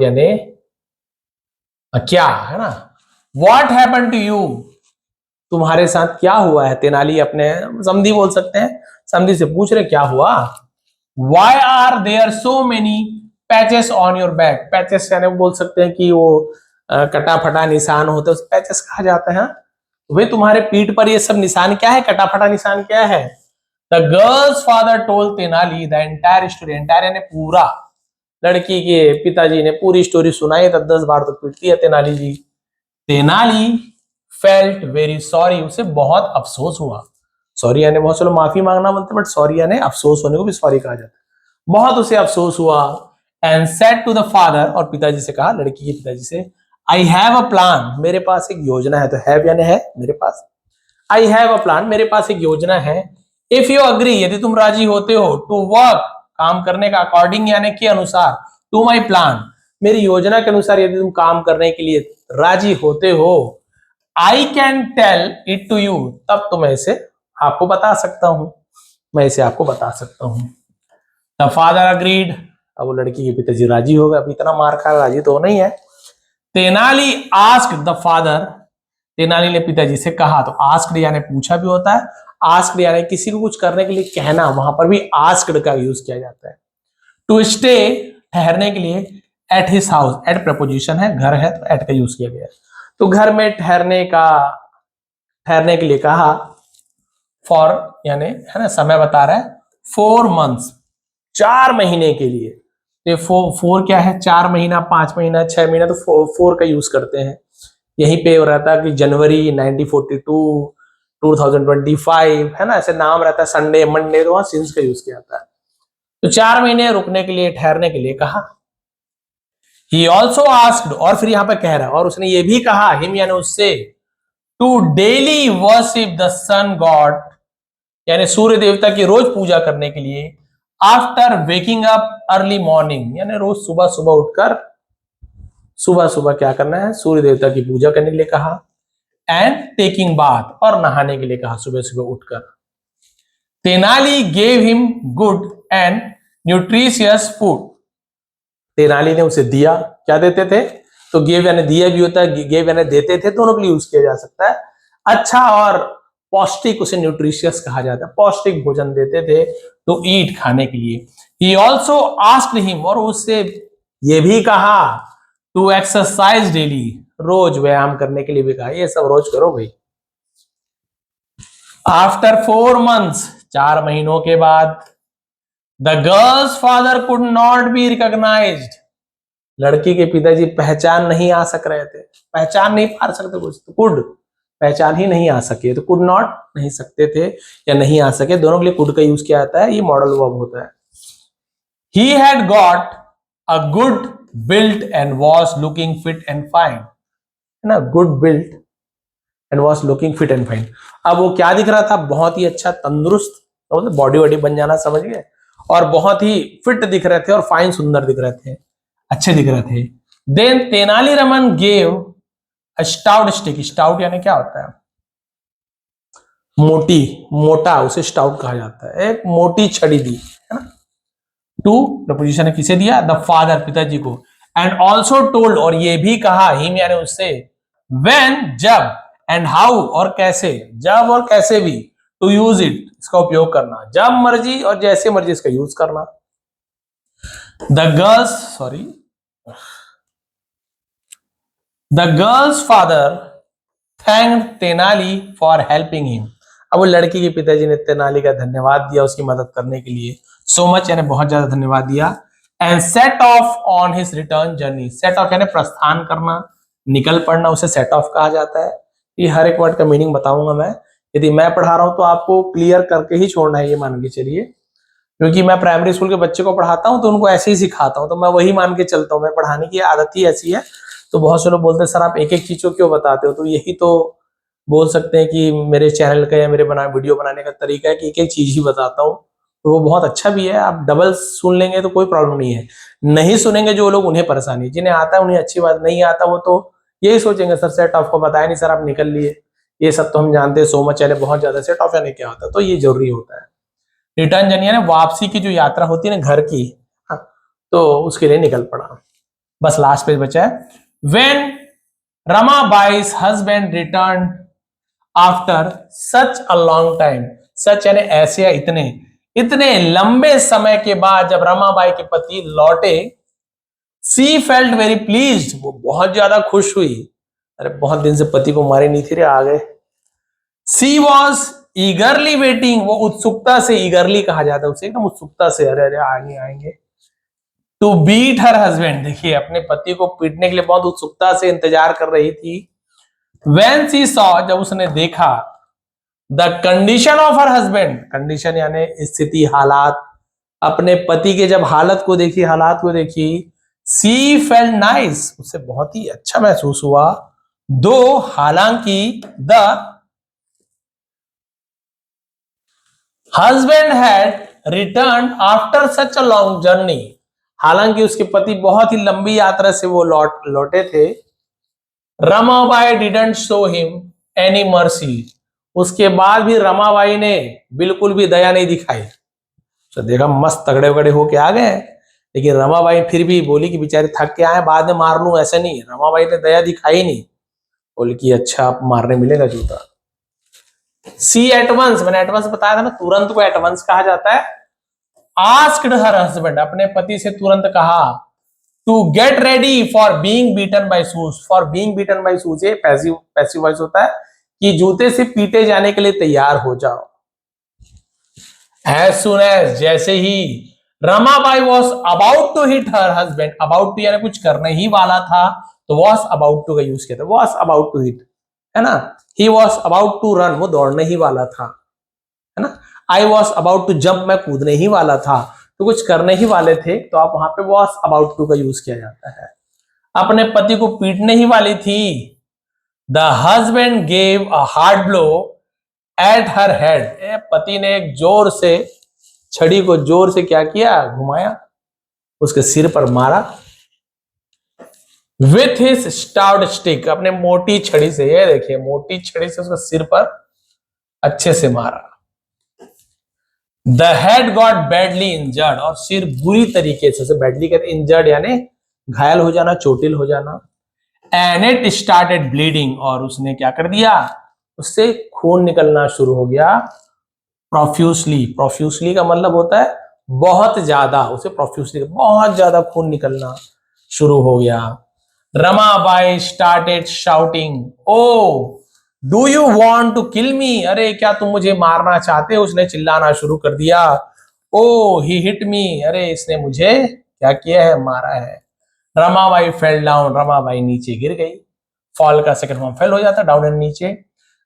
यानी क्या, है ना, व्हाट हैपेंड टू यू, तुम्हारे साथ क्या हुआ है, तेनाली अपने समधी बोल सकते हैं, समधी से पूछ रहे क्या हुआ। Why are there so many patches on your back, patches यानी बोल सकते हैं कि वो कटा फटा निशान होते हैं, उस पैचेस कहा जाता है। भाई तुम्हारे पीठ पर ये सब निशान क्या है, कटा फटा निशान क्या है। The girl's father told Tenali the entire story, entire यानी पूरा, लड़की के पिताजी ने पूरी स्टोरी सुनाई, तब 10 बार तो पीटती है तेनाली जी। तेनाली फेल्ट वेरी सॉरी, उसे बहुत अफसोस हुआ, सॉरी यानी बहुत से लोग माफी मांगना बोलते हैं, बट सॉरी यानी अफसोस होने को भी सॉरी कहा जाता है, बहुत उसे अफसोस हुआ, and said to the father, और पिताजी से कहा, लड़की के पिताजी से, आई हैव अ प्लान, मेरे पास एक योजना है, तो हैव यानी है मेरे पास, आई हैव अ प्लान, मेरे पास एक योजना है। इफ यू अग्री, यदि तुम राजी होते हो, टू वर्क, काम करने का, अकॉर्डिंग यानी के अनुसार, टू माई प्लान, मेरी योजना के अनुसार यदि तुम काम करने के लिए राजी होते हो, I can tell it to you, तब तो मैं इसे आपको बता सकता हूं, मैं इसे आपको बता सकता हूं। द फादर अग्रीड, अब वो लड़की के पिताजी राजी हो गए, अब इतना मार खा राजी तो नहीं है। Tenali asked the father, Tenali ने पिताजी से कहा, तो आस्क्ड यानी पूछा भी होता है, आस्क्ड यानी किसी को कुछ करने के लिए कहना, वहां पर भी आस्क्ड का यूज किया जाता है। टू स्टे, ठहरने के लिए, at his house, at preposition है, घर है तो एट का यूज किया गया, तो घर में ठहरने के लिए कहा। फॉर यानी है ना समय बता रहा है, 4 months, 4 महीने के लिए, तो फोर क्या है, 4 महीना, 5 महीना, 6 महीना, तो फोर का यूज करते हैं। यहीं पे रहता है कि जनवरी 1942, 2025, है ना, ऐसे नाम रहता है, संडे, मंडे, तो वहां सिंस का यूज किया जाता है। तो 4 महीने रुकने के लिए, ठहरने के लिए कहा। ही ऑल्सो आस्क्ड, और फिर यहां पे कह रहा है, और उसने ये भी कहा, हिम यानी उससे, to daily worship the sun god, यानी सूर्य देवता की रोज पूजा करने के लिए, after waking up early morning, यानी रोज सुबह सुबह उठकर, सुबह सुबह क्या करना है, सूर्य देवता की पूजा करने के लिए कहा। एंड टेकिंग बाथ, और नहाने के लिए कहा सुबह सुबह उठकर। Tenali gave him good and nutritious food, Tenali ने उसे दिया, क्या देते थे, तो गेव यानी दिया भी होता है, गेव यानी देते थे, दोनों के लिए यूज किया जा सकता है। अच्छा और पौष्टिक, उसे न्यूट्रिशियस कहा जाता है, पौष्टिक भोजन देते थे, तो ईट, खाने के लिए। ही ऑल्सो आस्क्ड हिम, और उससे ये भी कहा, टू एक्सरसाइज डेली, रोज व्यायाम करने के लिए भी कहा, ये सब रोज करो भाई। आफ्टर 4 months, 4 महीनों के बाद, the girl's father could not be recognised, लड़की के पिताजी पहचान नहीं आ सक रहे थे, पहचान नहीं पा सकते कुछ, तो कुड, पहचान ही नहीं आ सके, तो कुड नॉट, नहीं सकते थे या नहीं आ सके, दोनों के लिए कुड का यूज किया जाता है, ये मॉडल वर्ब होता है। He had got a good built and was looking fit and fine, है ना, good built and was looking fit and fine, अब वो क्या दिख रहा था, बहुत ही अच्छा, तंदुरुस्त, तो बॉडी वॉडी बन जाना, समझ गए, और बहुत ही फिट दिख रहे थे, और फाइन, सुंदर दिख रहे थे, अच्छे दिख रहे थे। Then Tenali Raman gave stout stick, stout यानी क्या होता है, मोटी, मोटा, उसे स्टाउट कहा जाता है, एक मोटी छड़ी दी, है ना। टू प्रपोजिशन ने किसे दिया, द फादर, पिताजी को। एंड ऑल्सो टोल्ड, और ये भी कहा, हिम यानी उससे, व्हेन, जब, एंड हाउ, और कैसे, जब और कैसे भी, टू यूज इट, इसका उपयोग करना, जब मर्जी और जैसे मर्जी इसका यूज करना। The girl's father thanked Tenali for helping him, अब वो लड़की के पिताजी ने तेनाली का धन्यवाद दिया उसकी मदद करने के लिए, सो मच यानी बहुत ज्यादा धन्यवाद दिया। And set of on his return journey, set of यानी प्रस्थान करना, निकल पड़ना, उसे सेट ऑफ कहा जाता है। ये हर एक वर्ड का मीनिंग बताऊंगा मैं, यदि मैं पढ़ा रहा हूं तो आपको क्लियर करके ही छोड़ना है, ये मान के चलिए, क्योंकि मैं प्राइमरी स्कूल के बच्चे को पढ़ाता हूं तो उनको ऐसे ही सिखाता हूं, तो मैं वही मान के चलता हूं, मैं पढ़ाने की आदत ही ऐसी है। तो बहुत से लोग बोलते हैं सर आप एक एक चीज को क्यों बताते हो, तो यही तो बोल सकते हैं कि मेरे चैनल का या मेरे वीडियो बनाने का तरीका है कि एक एक चीज ही बताता हूँ, तो वो बहुत अच्छा भी है। आप डबल सुन लेंगे तो कोई प्रॉब्लम नहीं है, नहीं सुनेंगे जो लोग उन्हें परेशानी, जिन्हें आता है उन्हें अच्छी बात, नहीं आता वो तो यही सोचेंगे सर सेट ऑफ को बताया नहीं सर आप निकल लिए, ये सब तो हम जानते हैं, सो मच यानी बहुत ज्यादा, सेट ऑफ यानी क्या होता है, तो ये जरूरी होता है। रिटर्न जर्नी यानी वापसी की जो यात्रा होती है ना घर की, हाँ, तो उसके लिए निकल पड़ा। बस लास्ट पेज बचा है। When Ramabai's husband return after such a long time, such यानी ऐसे या इतने, इतने लंबे समय के बाद जब रमाबाई के पति लौटे, सी फेल्ट वेरी प्लीज्ड, वो बहुत ज्यादा खुश हुई, अरे बहुत दिन से पति को मारे नहीं थी रे, आ गए। सी वॉज ईगरली वेटिंग, वो उत्सुकता से, ईगरली कहा जाता है उसे, एकदम उत्सुकता से, अरे अरे आएंगे आएंगे। टू बीट हर हस्बैंड, देखिए अपने पति को पीटने के लिए बहुत उत्सुकता से इंतजार कर रही थी। When she saw, जब उसने देखा, the condition of her husband, condition यानी स्थिति, हालात, अपने पति के जब हालत को देखी, हालात को देखी, सी फेल्ट नाइस, उसे बहुत ही अच्छा महसूस हुआ। दो हालांकि the husband had return after such a long journey, हालांकि उसके पति बहुत ही लंबी यात्रा से वो लौटे थे। Ramabai didn't show him any mercy, उसके बाद भी रमाबाई ने बिल्कुल भी दया नहीं दिखाई। तो देखा मस्त तगड़े वगड़े होके आ गए, लेकिन रमाबाई फिर भी बोली कि बेचारे थक के आए, बाद में मार लूं, ऐसा नहीं। रमाबाई ने दया दिखाई नहीं, बोली कि अच्छा आप मारने मिलेगा जूता। सी एटवंस, मैंने एटवंस बताया था ना, तुरंत को एटवंस कहा जाता है। आस्क्ड हर हस्बैंड, अपने पति से तुरंत कहा। To get ready for being beaten by shoes, for being beaten by shoes, ये पैसिव वॉइस होता है कि जूते से पीटे जाने के लिए तैयार हो जाओ। एज सुन एज, जैसे ही Ramabai was about to hit her husband, about to यानी कुछ करने ही वाला था, तो वॉज अबाउट टू का यूज किया था, वॉज अबाउट टू हिट, है ना। He was about to run, वो दौड़ने ही वाला था, है ना। I was about to jump, मैं कूदने ही वाला था, तो कुछ करने ही वाले थे, तो आप वहां पे वॉज अबाउट टू का यूज किया जाता है। अपने पति को पीटने ही वाली थी। The husband gave a hard blow at her head, पति ने एक जोर से छड़ी को जोर से क्या किया, घुमाया, उसके सिर पर मारा। विथ हिज स्टाउट स्टिक, अपने मोटी छड़ी से, ये देखिए मोटी छड़ी से उसका सिर पर अच्छे से मारा। The head got badly injured, और सिर बुरी तरीके से बैडली कहते इंजर्ड यानी घायल हो जाना, चोटिल हो जाना। एंड इट स्टार्टेड ब्लीडिंग, और उसने क्या कर दिया, उससे खून निकलना शुरू हो गया। प्रोफ्यूसली, प्रोफ्यूसली का मतलब होता है बहुत ज्यादा, उसे प्रोफ्यूसली बहुत ज्यादा खून निकलना शुरू हो गया। Ramabai started shouting, oh do you want to kill me, अरे क्या तुम मुझे मारना चाहते हो, उसने चिल्लाना शुरू कर दिया। ओ ही हिट मी, अरे इसने मुझे क्या किया है, मारा है। रमाबाई फेल डाउन, रमाबाई नीचे गिर गई। फॉल का सेकंड फॉर्म फेल हो जाता, डाउन एंड नीचे।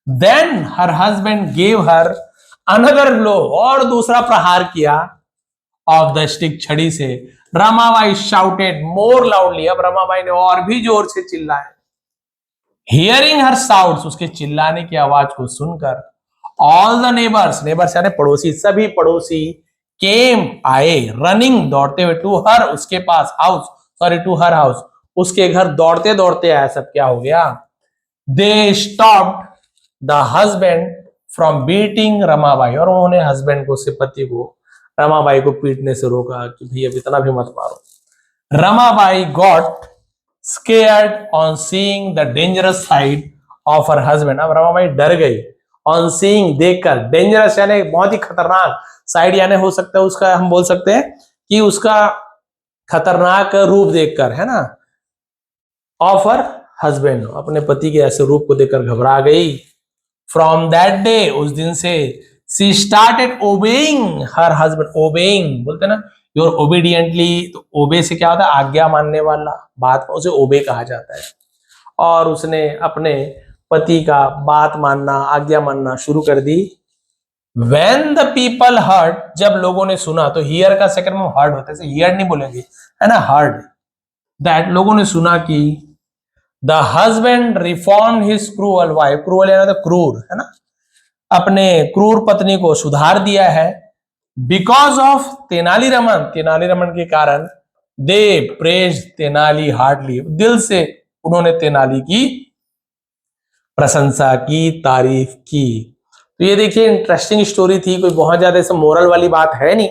Then her husband gave her another blow, और दूसरा प्रहार किया ऑफ द स्टिक, छड़ी से। रमाबाई शाउटेड मोर लाउडली, अब रमाबाई ने और भी जोर से चिल्लाया। हियरिंग हर साउंड्स, उसके चिल्लाने की आवाज को सुनकर, ऑल द नेबर्स, नेबर्स यानी पड़ोसी, सभी पड़ोसी, केम आए, रनिंग दौड़ते हुए, टू हर उसके पास, house sorry to her house, उसके घर दौड़ते दौड़ते आया। सब क्या हो गया, they stopped the husband from beating Ramabai, और उन्होंने हस्बैंड को, उसके पति को रमाबाई को पीटने से रोका कि भाई अब इतना भी मत मारो। Ramabai got scared on seeing the dangerous side of her husband, अब रमाबाई डर गई on seeing, देखकर, डेंजरस यानी बहुत ही खतरनाक, साइड यानी हो सकता है उसका, हम बोल सकते हैं कि उसका खतरनाक रूप देखकर, है ना। ऑफ हर हस्बैंड, अपने पति के ऐसे रूप को देखकर घबरा गई। फ्रॉम दैट डे, उस दिन से, she started obeying her husband, obeying बोलते ना, योर ओबीडियंटली, तो ओबे से क्या होता है, आज्ञा मानने वाला, बात उसे ओबे कहा जाता है। और उसने अपने पति का बात मानना, आज्ञा मानना शुरू कर दी। When the people heard, जब लोगों ने सुना, तो हियर का सेकंड में हर्ड होता है, हियर नहीं बोलेंगे, है ना, हर्ड, दैट लोगों ने सुना कि the husband reform his cruel wife, cruel यानी तो क्रूर, है ना, अपने क्रूर पत्नी को सुधार दिया है। बिकॉज ऑफ तेनालीरामन, तेनालीरामन के कारण, दे प्रेज तेनाली हार्डली, दिल से उन्होंने तेनाली की प्रशंसा की, तारीफ की। तो ये देखिए इंटरेस्टिंग स्टोरी थी, कोई बहुत ज्यादा ऐसा मोरल वाली बात है नहीं,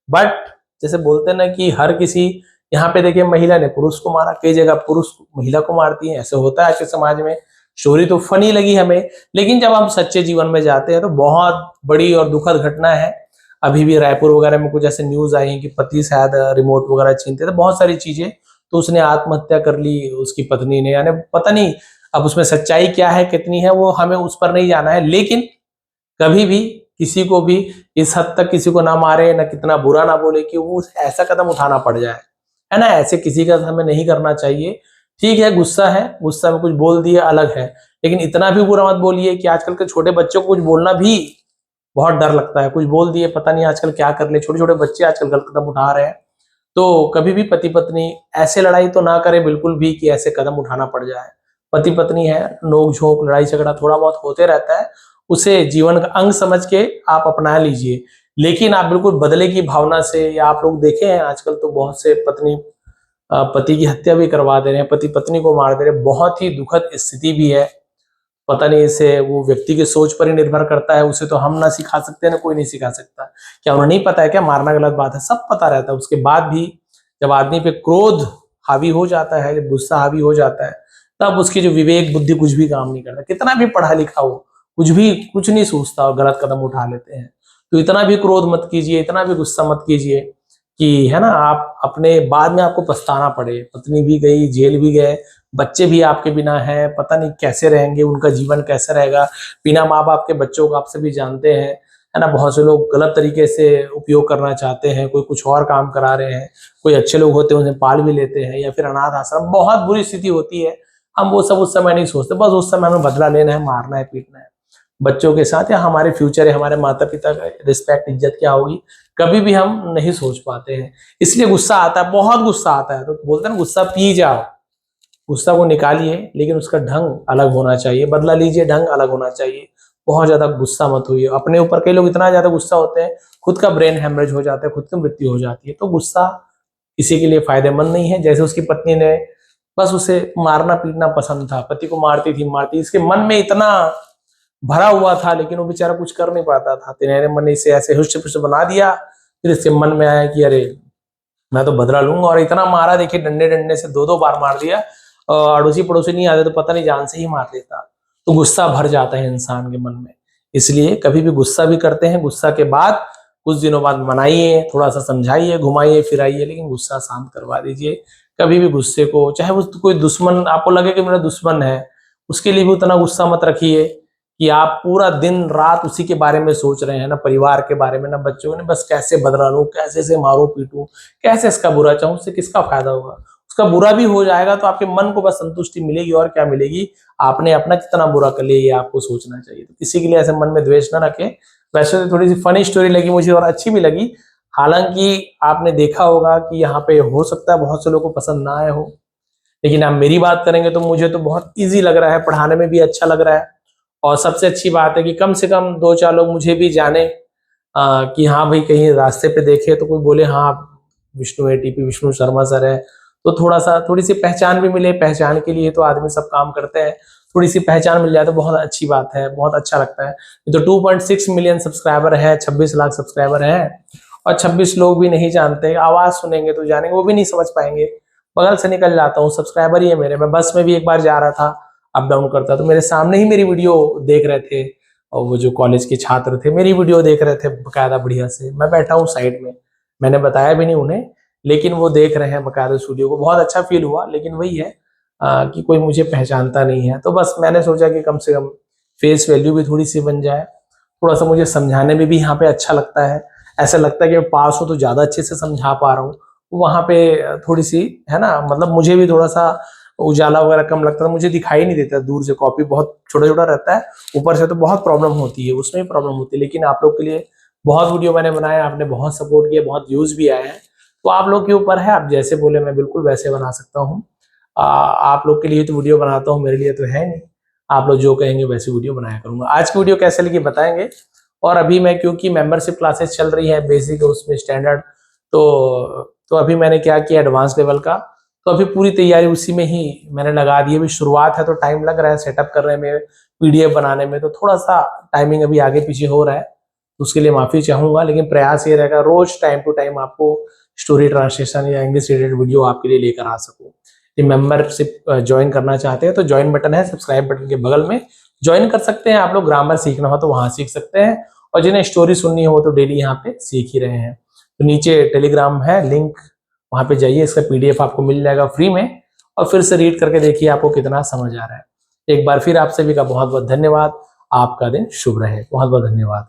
बट जैसे बोलते हैं ना कि हर किसी, यहाँ पे देखिए महिला ने पुरुष को मारा, कई जगह पुरुष महिला को मारती है, ऐसे होता है आज के समाज में। स्टोरी तो फनी लगी हमें, लेकिन जब हम सच्चे जीवन में जाते हैं तो बहुत बड़ी और दुखद घटना है। अभी भी रायपुर वगैरह में कुछ ऐसे न्यूज आई है कि पति शायद रिमोट वगैरह छीनते थे, बहुत सारी चीजें, तो उसने आत्महत्या कर ली, उसकी पत्नी ने, यानी पता नहीं अब उसमें सच्चाई क्या है कितनी है, वो हमें उस पर नहीं जाना है। लेकिन कभी भी किसी को भी इस हद तक किसी को ना मारे, ना कितना बुरा ना बोले कि वो ऐसा कदम उठाना पड़ जाए, है ना, ऐसे किसी का हमें नहीं करना चाहिए। ठीक है, गुस्सा है, गुस्सा में कुछ बोल दिया अलग है, लेकिन इतना भी बुरा मत बोलिए कि आजकल के छोटे बच्चों को कुछ बोलना भी बहुत डर लगता है, कुछ बोल दिए पता नहीं आजकल क्या कर ले, छोटे छोटे बच्चे आजकल गलत कदम उठा रहे हैं। तो कभी भी पति पत्नी ऐसे लड़ाई तो ना करे बिल्कुल भी कि ऐसे कदम उठाना पड़ जाए। पति पत्नी है, नोक झोंक लड़ाई झगड़ा थोड़ा बहुत होते रहता है, उसे जीवन का अंग समझ के आप अपना लीजिए। लेकिन आप बिल्कुल बदले की भावना से, या आप लोग देखे हैं आजकल तो बहुत से पत्नी पति की हत्या भी करवा दे रहे हैं, पति पत्नी को मार दे रहे हैं। बहुत ही दुखद स्थिति भी है। पता नहीं, इसे वो व्यक्ति की सोच पर ही निर्भर करता है। उसे तो हम ना सिखा सकते, ना कोई नहीं सिखा सकता। क्या उन्हें नहीं पता है क्या मारना गलत बात है? सब पता रहता है। उसके बाद भी जब आदमी पे क्रोध हावी हो जाता है, जब गुस्सा हावी हो जाता है, तब उसकी जो विवेक बुद्धि कुछ भी काम नहीं करता। कितना भी पढ़ा लिखा हो, कुछ नहीं सोचता और गलत कदम उठा लेते हैं। तो इतना भी क्रोध मत कीजिए, इतना भी गुस्सा मत कीजिए कि है ना आप अपने बाद में आपको पछताना पड़े। पत्नी भी गई, जेल भी गए, बच्चे भी आपके बिना हैं, पता नहीं कैसे रहेंगे, उनका जीवन कैसे रहेगा बिना माँ बाप के। बच्चों को आप सभी जानते हैं, है ना, बहुत से लोग गलत तरीके से उपयोग करना चाहते हैं, कोई कुछ और काम करा रहे हैं, कोई अच्छे लोग होते हैं उन्हें पाल भी लेते हैं, या फिर अनाथ आश्रम, बहुत बुरी स्थिति होती है। हम वो सब उस समय नहीं सोचते, बस उस समय हमें बदला लेना है, मारना है, पीटना है। बच्चों के साथ या हमारे फ्यूचर है, हमारे माता पिता का रिस्पेक्ट इज्जत क्या होगी, कभी भी हम नहीं सोच पाते हैं। इसलिए गुस्सा आता है, बहुत गुस्सा आता है। तो बोलते हैं ना, गुस्सा पी जाओ, गुस्सा को निकालिए, लेकिन उसका ढंग अलग होना चाहिए। बदला लीजिए, ढंग अलग होना चाहिए। बहुत ज्यादा गुस्सा मत होइए अपने ऊपर। कई लोग इतना ज्यादा गुस्सा होते हैं, खुद का ब्रेन हेमरेज हो जाता है, खुद की मृत्यु हो जाती है। तो गुस्सा किसी के लिए फायदेमंद नहीं है। जैसे उसकी पत्नी ने, बस उसे मारना पीटना पसंद था, पति को मारती थी, इसके मन में इतना भरा हुआ था, लेकिन वो बेचारा कुछ कर नहीं पाता था। तेरे मन ने इसे ऐसे हुष्ट पुष्ट बना दिया। फिर इसके मन में आया कि अरे मैं तो बदला लूंगा, और इतना मारा। देखिए, डंडे डंडे से 2-2 बार मार दिया। अड़ोसी पड़ोसी नहीं आते तो पता नहीं जान से ही मार देता। तो गुस्सा भर जाता है इंसान के मन में। इसलिए कभी भी गुस्सा भी करते हैं, गुस्सा के बाद कुछ दिनों बाद मनाइए, थोड़ा सा समझाइए, घुमाइए फिराइए, लेकिन गुस्सा शांत करवा दीजिए। कभी भी गुस्से को, चाहे वो कोई दुश्मन आपको लगे कि मेरा दुश्मन है, उसके लिए भी उतना गुस्सा मत रखिए कि आप पूरा दिन रात उसी के बारे में सोच रहे हैं, ना परिवार के बारे में, ना बच्चों के, बस कैसे बदला लूं, कैसे से मारू पीटूं, कैसे इसका बुरा चाहूं, उससे किसका फायदा होगा? उसका बुरा भी हो जाएगा तो आपके मन को बस संतुष्टि मिलेगी, और क्या मिलेगी? आपने अपना कितना बुरा कर लिया, ये आपको सोचना चाहिए। तो किसी के लिए ऐसे मन में द्वेष ना रखें। वैसे तो थोड़ी सी फनी स्टोरी लगी मुझे और अच्छी भी लगी। हालांकि आपने देखा होगा कि यहाँ पे हो सकता है बहुत से लोगों को पसंद ना आए हो, लेकिन आप मेरी बात करेंगे तो मुझे तो बहुत ईजी लग रहा है, पढ़ाने में भी अच्छा लग रहा है। और सबसे अच्छी बात है कि कम से कम 2-4 लोग मुझे भी जाने, कि हाँ भाई, कहीं रास्ते पे देखे तो कोई बोले हाँ विष्णु एटीपी, विष्णु शर्मा सर है, तो थोड़ी सी पहचान भी मिले। पहचान के लिए तो आदमी सब काम करते हैं, थोड़ी सी पहचान मिल जाए तो बहुत अच्छी बात है, बहुत अच्छा लगता है। तो 2.6 मिलियन सब्सक्राइबर है, 26 लाख सब्सक्राइबर है, और 26 लोग भी नहीं जानते। आवाज सुनेंगे तो जानेंगे, वो भी नहीं समझ पाएंगे। बगल से निकल जाता हूँ, सब्सक्राइबर ही है मेरे। मैं बस में भी एक बार जा रहा था, अप डाउन करता, तो मेरे सामने ही मेरी वीडियो देख रहे थे, और वो जो कॉलेज के छात्र थे मेरी वीडियो देख रहे थे बकायदा बढ़िया से। मैं बैठा हूँ साइड में, मैंने बताया भी नहीं उन्हें, लेकिन वो देख रहे हैं बकायदा उस वीडियो को। बहुत अच्छा फील हुआ। लेकिन वही है कि कोई मुझे पहचानता नहीं है, तो बस मैंने सोचा कि कम से कम फेस वैल्यू भी थोड़ी सी बन जाए। थोड़ा सा मुझे समझाने में भी यहाँ पे अच्छा लगता है। ऐसा लगता है कि मैं पास हूँ तो ज्यादा अच्छे से समझा पा रहा हूँ। वहां पे थोड़ी सी, है ना, मतलब मुझे भी थोड़ा सा उजाला वगैरह कम लगता है, मुझे दिखाई नहीं देता दूर से। कॉपी बहुत छोटा छोटा रहता है, ऊपर से तो बहुत प्रॉब्लम होती है, उसमें भी प्रॉब्लम होती है। लेकिन आप लोग के लिए बहुत वीडियो मैंने बनाया, आपने बहुत सपोर्ट किया, बहुत व्यूज भी आए हैं। तो आप लोग के ऊपर है, आप जैसे बोले मैं बिल्कुल वैसे बना सकता हूँ। आप लोग के लिए तो वीडियो बनाता हूँ, मेरे लिए तो है नहीं। आप लोग जो कहेंगे वैसी वीडियो बनाया करूंगा। आज की वीडियो कैसे लगी बताएंगे। और अभी मैं, क्योंकि मेंबरशिप क्लासेस चल रही है, बेसिक उसमें स्टैंडर्ड, तो अभी मैंने क्या किया, एडवांस लेवल का, तो अभी पूरी तैयारी उसी में ही मैंने लगा दी है। अभी शुरुआत है तो टाइम लग रहा है सेटअप करने में, पीडीएफ बनाने में, तो थोड़ा सा टाइमिंग अभी आगे पीछे हो रहा है, तो उसके लिए माफी चाहूंगा। लेकिन प्रयास ये रहेगा रोज टाइम टू टाइम आपको स्टोरी ट्रांसलेशन या इंग्लिश रिलेटेड वीडियो आपके लिए लेकर आ सकूं। ये मेंबरशिप ज्वाइन करना चाहते हैं तो ज्वाइन बटन है सब्सक्राइब बटन के बगल में, ज्वाइन कर सकते हैं। आप लोग ग्रामर सीखना हो तो वहां सीख सकते हैं, और जिन्हें स्टोरी सुननी हो तो डेली यहाँ पे सीख ही रहे हैं। तो नीचे टेलीग्राम है लिंक, वहां पे जाइए, इसका पीडीएफ आपको मिल जाएगा फ्री में, और फिर से रीड करके देखिए आपको कितना समझ आ रहा है। एक बार फिर आप सभी का बहुत बहुत धन्यवाद। आपका दिन शुभ रहे। बहुत बहुत धन्यवाद।